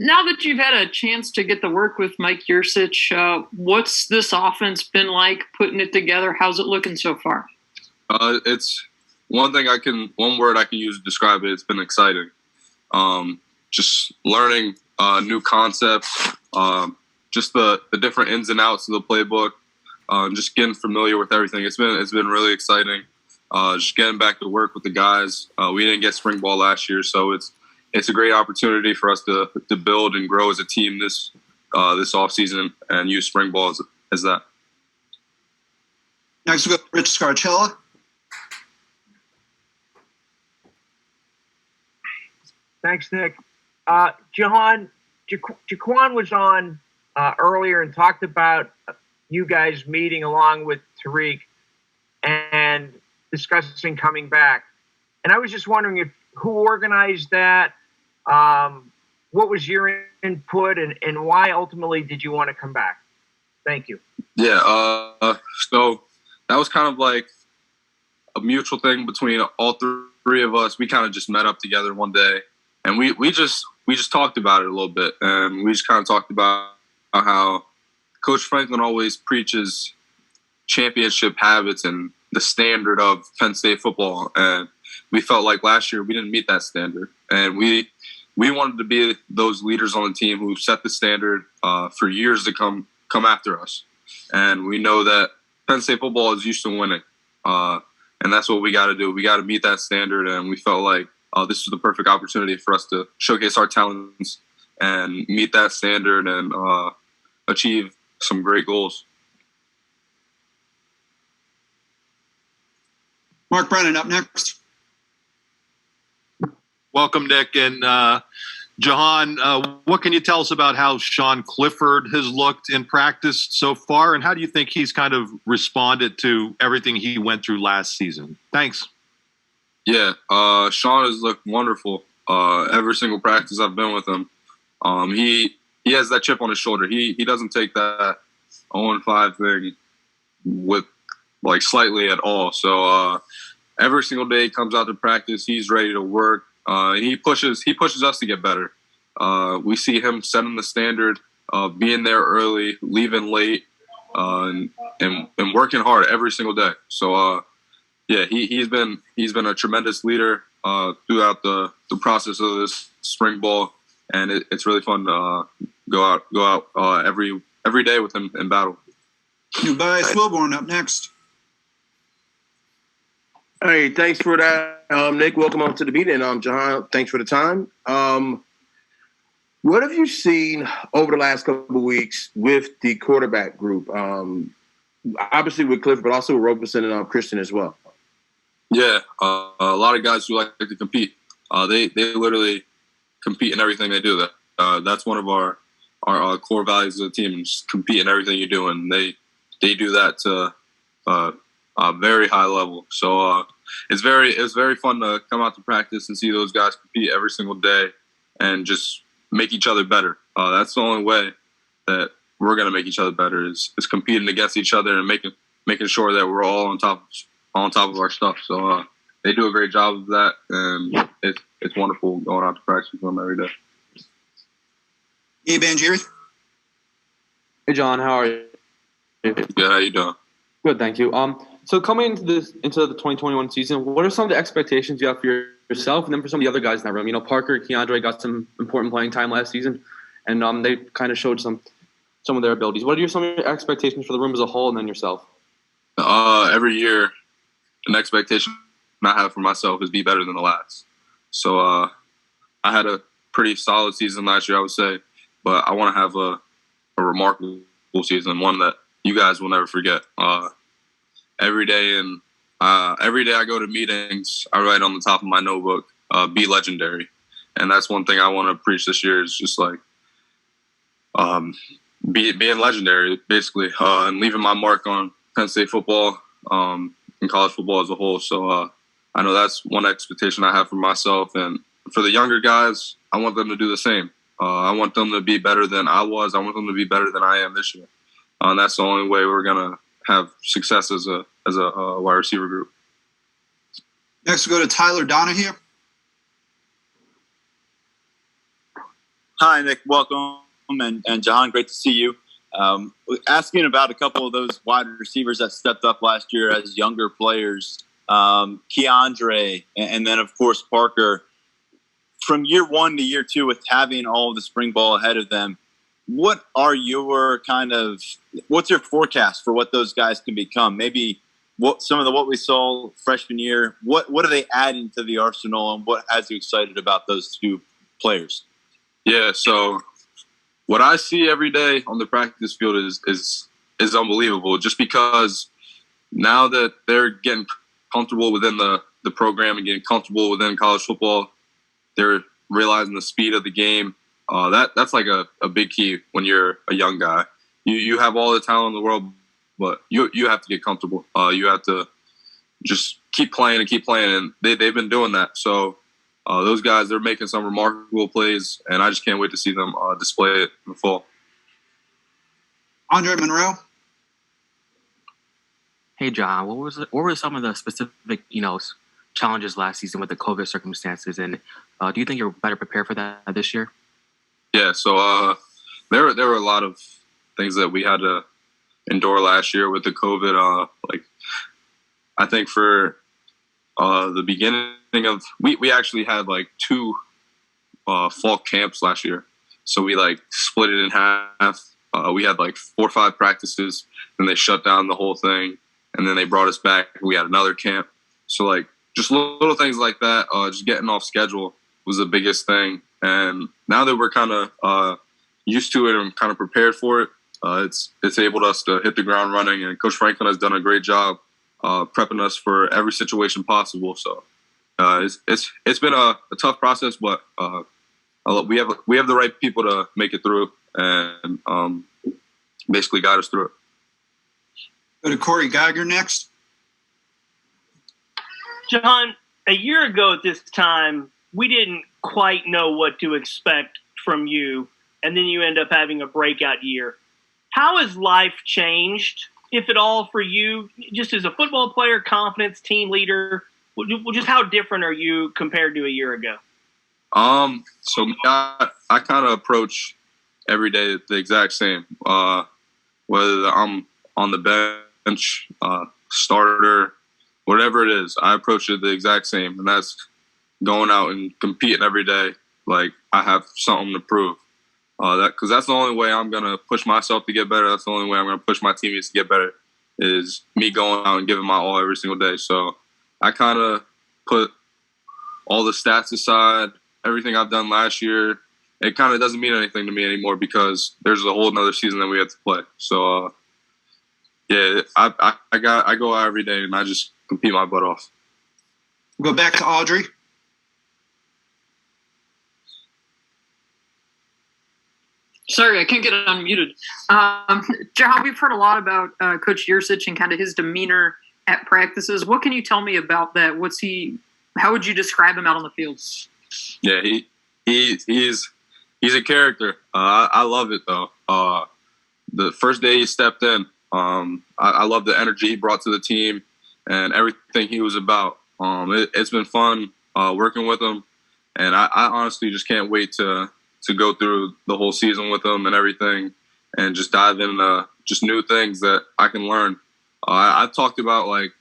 Now that you've had a chance to get to work with Mike Yurcich, what's this offense been like putting it together? How's it looking so far? It's one word I can use to describe it. It's been exciting. Just learning new concepts, just the different ins and outs of the playbook, just getting familiar with everything. It's been really exciting. Just getting back to work with the guys. We didn't get spring ball last year, so it's a great opportunity for us to build and grow as a team this offseason and use spring ball as that. Next, we go Rich Scarcella. Thanks, Nick. Jahan was on earlier and talked about you guys meeting along with Tariq and discussing coming back. And I was just wondering who organized that, what was your input, and why ultimately did you want to come back? Thank you. Yeah, so that was kind of like a mutual thing between all three of us. We kind of just met up together one day, and we just talked about it a little bit, and we just kind of talked about how Coach Franklin always preaches championship habits and the standard of Penn State football, and we felt like last year we didn't meet that standard, and we wanted to be those leaders on the team who set the standard for years to come after us. And we know that Penn State football is used to winning, and that's what we got to do. We got to meet that standard, and we felt like this was the perfect opportunity for us to showcase our talents and meet that standard and achieve some great goals. Mark Brennan up next. Welcome, Nick. And Jahan, what can you tell us about how Sean Clifford has looked in practice so far, and how do you think he's kind of responded to everything he went through last season? Thanks. Yeah, Sean has looked wonderful. Every single practice I've been with him, he has that chip on his shoulder. He doesn't take that 0-5 thing with like slightly at all. So every single day he comes out to practice, he's ready to work. He pushes us to get better. We see him setting the standard, being there early, leaving late, and working hard every single day. So yeah, he's been a tremendous leader throughout the process of this spring ball, and it's really fun to go out every day with him in battle. Tobias Wilborn up next. Hey, thanks for that, Nick. Welcome on to the meeting. Jahan, thanks for the time. What have you seen over the last couple of weeks with the quarterback group? Obviously with Cliff, but also with Roberson and Christian as well. Yeah, a lot of guys who like to compete. They literally compete in everything they do. That's one of our core values of the team, is compete in everything you do, and they do that to a very high level. So it's very fun to come out to practice and see those guys compete every single day and just make each other better. That's the only way that we're going to make each other better is competing against each other and making sure that we're all on top of our stuff. So they do a great job of that, and it's wonderful going out to practice with them every day. Abe Angieri. Hey, John, how are you? Good, how you doing? Good, thank you. So coming into the 2021 season, what are some of the expectations you have for yourself and then for some of the other guys in that room? You know, Parker, Keandre got some important playing time last season, and they kind of showed some of their abilities. What are some of your expectations for the room as a whole and then yourself? Every year, an expectation I have for myself is be better than the last. So I had a pretty solid season last year, I would say, but I want to have a remarkable season, one that you guys will never forget. Every day I go to meetings, I write on the top of my notebook, be legendary. And that's one thing I want to preach this year is just like being legendary, basically, and leaving my mark on Penn State football and college football as a whole. So I know that's one expectation I have for myself. And for the younger guys, I want them to do the same. I want them to be better than I was. I want them to be better than I am this year. And that's the only way we're going to have success as a wide receiver group. Next, we go to Tyler Donahue. Hi, Nick. Welcome. And Jahan, great to see you. Asking about a couple of those wide receivers that stepped up last year as younger players, Keandre, and then, of course, Parker. From year one to year two, with having all of the spring ball ahead of them, what's your forecast for what those guys can become? Maybe what we saw freshman year, what are they adding to the arsenal, and what has you excited about those two players? Yeah, so what I see every day on the practice field is unbelievable. Just because now that they're getting comfortable within the program and getting comfortable within college football, they're realizing the speed of the game. That's like a big key when you're a young guy. You have all the talent in the world, but you have to get comfortable. You have to just keep playing, and they've been doing that. So those guys, they're making some remarkable plays, and I just can't wait to see them display it in the fall. Andre Monroe. Hey, John, what were some of the specific, challenges last season with the COVID circumstances, and do you think you're better prepared for that this year? Yeah, so there were a lot of things that we had to endure last year with the COVID. I think for the beginning of we actually had like 2 fall camps last year, so we like split it in half. We had like 4 or 5 practices, then they shut down the whole thing, and then they brought us back. We had another camp, so like just little things like that. Just getting off schedule was the biggest thing, and now that we're kind of used to it and kind of prepared for it, it's enabled us to hit the ground running. And Coach Franklin has done a great job prepping us for every situation possible. So it's been a tough process, but we have the right people to make it through and basically guide us through it. Go to Corey Geiger next. John, a year ago at this time, we didn't quite know what to expect from you, and then you end up having a breakout year. How has life changed, if at all, for you, just as a football player, confidence, team leader? Just how different are you compared to a year ago? So I kind of approach every day the exact same. Whether I'm on the bench, starter, whatever it is, I approach it the exact same, and that's going out and competing every day like I have something to prove. Because that's the only way I'm gonna push myself to get better. That's the only way I'm gonna push my teammates to get better, is me going out and giving my all every single day. So I kind of put all the stats aside, everything I've done last year. It kind of doesn't mean anything to me anymore because there's a whole nother season that we have to play. So yeah, I go out every day and I just compete my butt off. We'll go back to Audrey. Sorry, I can't get it unmuted. Jahan, we've heard a lot about Coach Yurcich and kind of his demeanor at practices. What can you tell me about that? How would you describe him out on the field? Yeah, he's a character. I love it though. The first day he stepped in, I love the energy he brought to the team and everything he was about. It's been fun working with him, and I honestly just can't wait to go through the whole season with him and everything, and just dive into just new things that I can learn. I've talked about like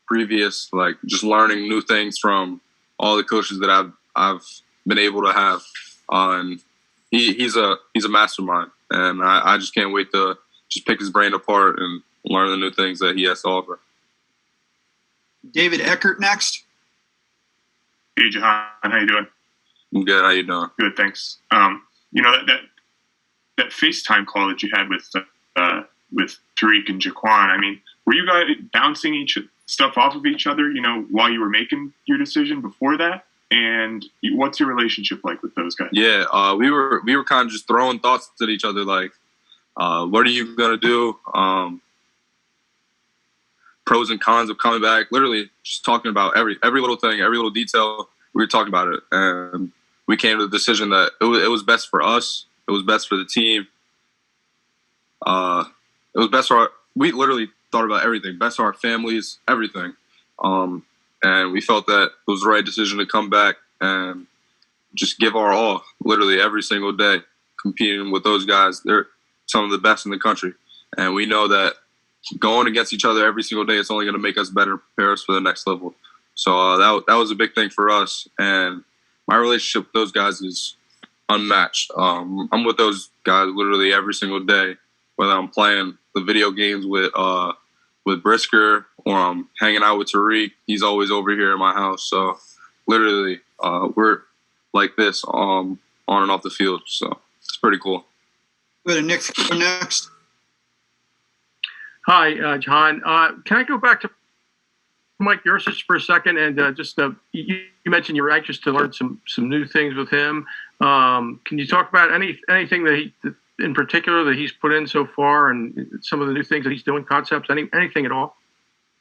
previous, like just learning new things from all the coaches that I've been able to have. And he's a mastermind, and I just can't wait to just pick his brain apart and learn the new things that he has to offer. David Eckert next. Hey, Jahan, how you doing? I'm good. How you doing? Good, thanks. That FaceTime call that you had with Tariq and Jaquan, I mean, were you guys bouncing stuff off of each other, while you were making your decision before that? And what's your relationship like with those guys? Yeah, we were kind of just throwing thoughts at each other, like, what are you gonna do? Pros and cons of coming back. Literally, just talking about every little thing, every little detail. We were talking about it, and we came to the decision that it was best for us. It was best for the team. It was best for we literally thought about everything. Best for our families, everything. And we felt that it was the right decision to come back. And just give our all, literally every single day, competing with those guys. They're some of the best in the country, and we know that going against each other every single day, it's only going to make us better, prepare us for the next level. So that was a big thing for us, and my relationship with those guys is unmatched. I'm with those guys literally every single day, whether I'm playing the video games with Brisker or I'm hanging out with Tariq. He's always over here in my house. So literally, we're like this on and off the field. So it's pretty cool. Go to Nick next. Hi, Jahan. Can I go back to Mike Yurcich for a second? And you mentioned you were anxious to learn some new things with him. Can you talk about anything that in particular that he's put in so far, and some of the new things that he's doing, concepts, anything at all?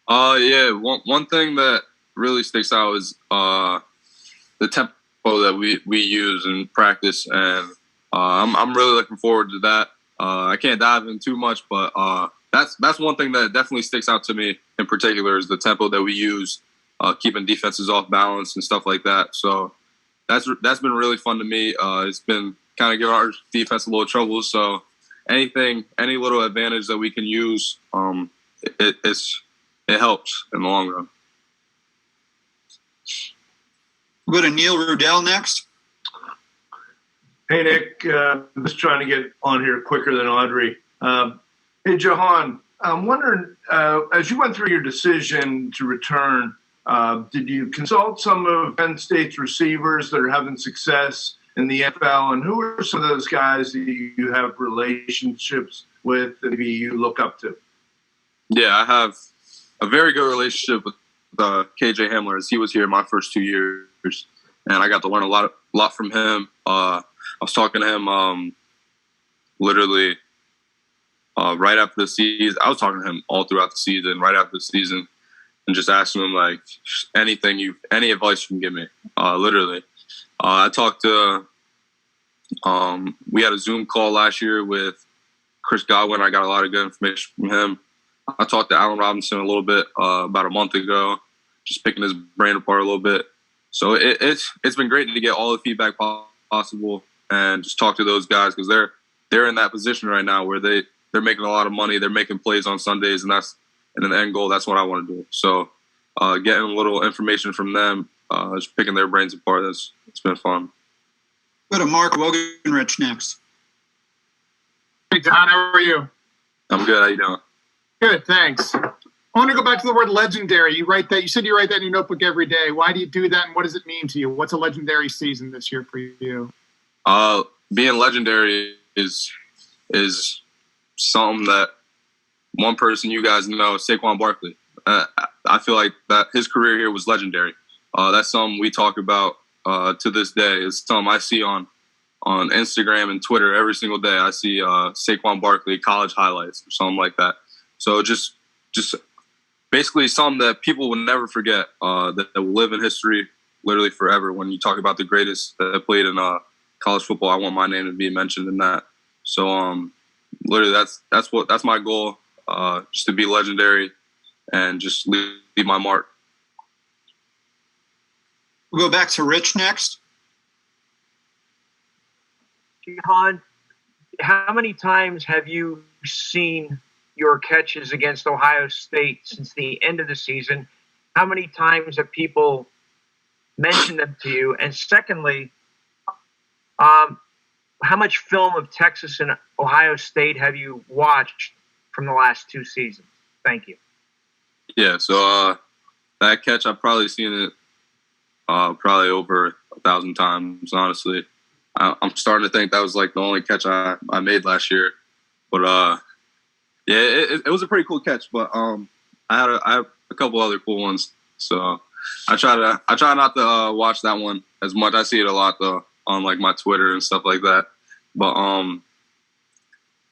Yeah. One thing that really sticks out is the tempo that we use in practice, and I'm really looking forward to that. I can't dive in too much, but that's one thing that definitely sticks out to me in particular is the tempo that we use, keeping defenses off balance and stuff like that. So that's been really fun to me. It's been kind of giving our defense a little trouble. So any little advantage that we can use, it helps in the long run. We'll go to Neil Rudell next. Hey, Nick. I'm just trying to get on here quicker than Audrey. Hey, Jahan, I'm wondering, as you went through your decision to return, did you consult some of Penn State's receivers that are having success in the NFL? And who are some of those guys that you have relationships with that maybe you look up to? Yeah, I have a very good relationship with KJ Hamler, as he was here my first 2 years, and I got to learn a lot from him. I was talking to him literally right after the season. I was talking to him all throughout the season, right after the season, and just asking him like any advice you can give me. Literally, I talked to. We had a Zoom call last year with Chris Godwin. I got a lot of good information from him. I talked to Allen Robinson a little bit about a month ago, just picking his brain apart a little bit. So it's been great to get all the feedback possible and just talk to those guys because they're in that position right now where they're making a lot of money, they're making plays on Sundays, and in the end goal, that's what I want to do. So getting a little information from them, just picking their brains apart, it's been fun. Go to Mark Wogenrich next. Hey, Don, how are you? I'm good. How you doing? Good, thanks. I want to go back to the word legendary. You said you write that in your notebook every day. Why do you do that, and what does it mean to you? What's a legendary season this year for you? Being legendary is something that one person you guys know, Saquon Barkley. I feel like that his career here was legendary. That's something we talk about to this day. It's something I see on Instagram and Twitter every single day. I see Saquon Barkley college highlights or something like that. So just basically something that people will never forget, that will live in history literally forever. When you talk about the greatest that played in college football, I want my name to be mentioned in that. So literally that's my goal, just to be legendary and just leave my mark. We'll go back to Rich next. Jahan, how many times have you seen your catches against Ohio State since the end of the season? How many times have people mentioned them to you? And secondly, how much film of Texas and Ohio State have you watched from the last two seasons? Thank you. Yeah, so that catch, I've probably seen it probably over 1,000 times, honestly. I'm starting to think that was like the only catch I made last year. But yeah, it was a pretty cool catch. But I have a couple other cool ones. So I try not to watch that one as much. I see it a lot though on like my Twitter and stuff like that. But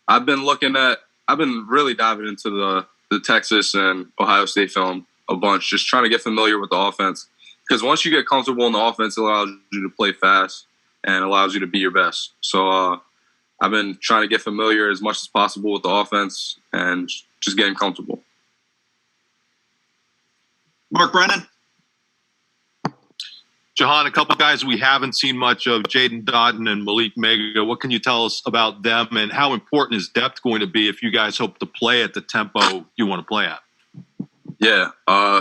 I've been really diving into the Texas and Ohio State film a bunch, just trying to get familiar with the offense. Because once you get comfortable in the offense, it allows you to play fast and allows you to be your best. So I've been trying to get familiar as much as possible with the offense and just getting comfortable. Mark Brennan. Jahan, a couple guys we haven't seen much of, Jahan Dotson and Malik Mega. What can you tell us about them, and how important is depth going to be if you guys hope to play at the tempo you want to play at? Yeah.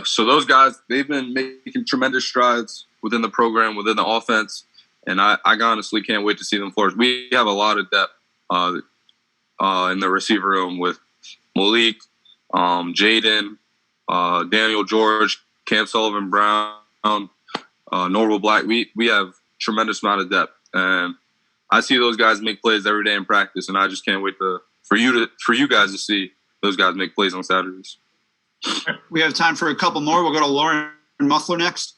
So those guys, they've been making tremendous strides within the program, within the offense, and I honestly can't wait to see them flourish. We have a lot of depth in the receiver room with Malik, Jaden, Daniel George, Cam Sullivan Brown, Norval Black. We have tremendous amount of depth, and I see those guys make plays every day in practice, and I just can't wait for you guys to see those guys make plays on Saturdays. We have time for a couple more. We'll go to Lauren Muffler next.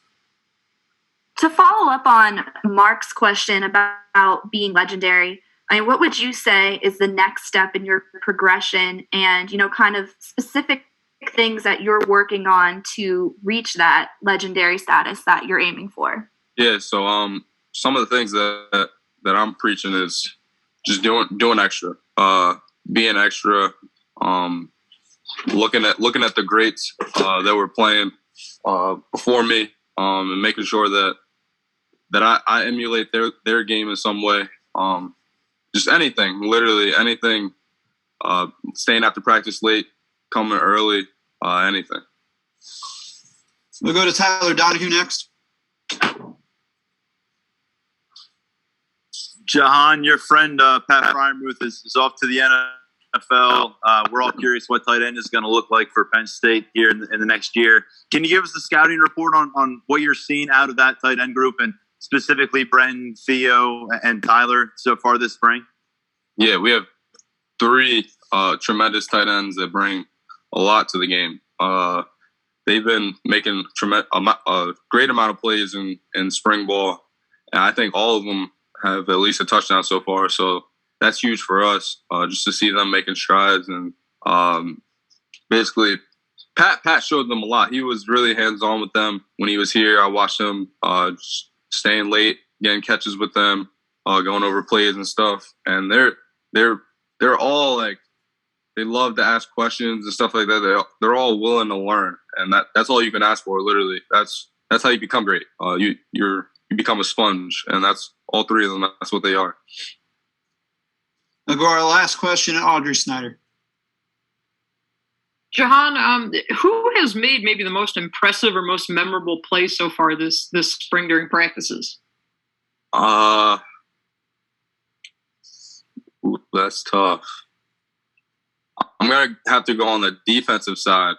To follow up on Mark's question about being legendary, I mean, what would you say is the next step in your progression, and, kind of specific things that you're working on to reach that legendary status that you're aiming for? Yeah, so some of the things that I'm preaching is just doing extra, being extra, looking at the greats that were playing before me, and making sure that I emulate their game in some way. Just anything, literally anything. Staying after practice late, coming early, anything. We'll go to Tyler Donahue next. Jahan, your friend Pat Frymuth is off to the NFL. We're all curious what tight end is going to look like for Penn State here in the next year. Can you give us the scouting report on what you're seeing out of that tight end group, and specifically Brenton, Theo, and Tyler so far this spring? Yeah, we have 3 tremendous tight ends that bring a lot to the game. They've been making a great amount of plays in spring ball, and I think all of them have at least a touchdown so far. So that's huge for us, just to see them making strides. And basically, Pat showed them a lot. He was really hands-on with them when he was here. I watched him just staying late, getting catches with them, going over plays and stuff. And they're all like, they love to ask questions and stuff like that. They're all willing to learn, and that's all you can ask for. Literally, that's how you become great. You become a sponge, and that's all 3 of them. That's what they are. We'll go to our last question, Audrey Snyder. Jahan, who has made maybe the most impressive or most memorable play so far this spring during practices? That's tough. I'm going to have to go on the defensive side.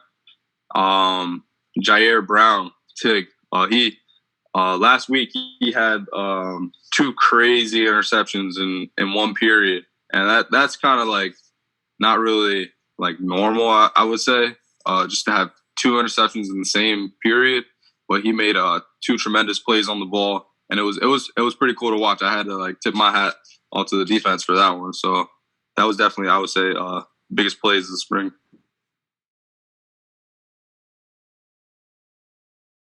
Jair Brown, Tig. He last week he had 2 crazy interceptions in one period, and that's kind of like not really like normal, I would say, just to have 2 interceptions in the same period. But he made 2 tremendous plays on the ball, and it was pretty cool to watch. I had to like tip my hat onto the defense for that one. So that was definitely, I would say, biggest plays of the spring.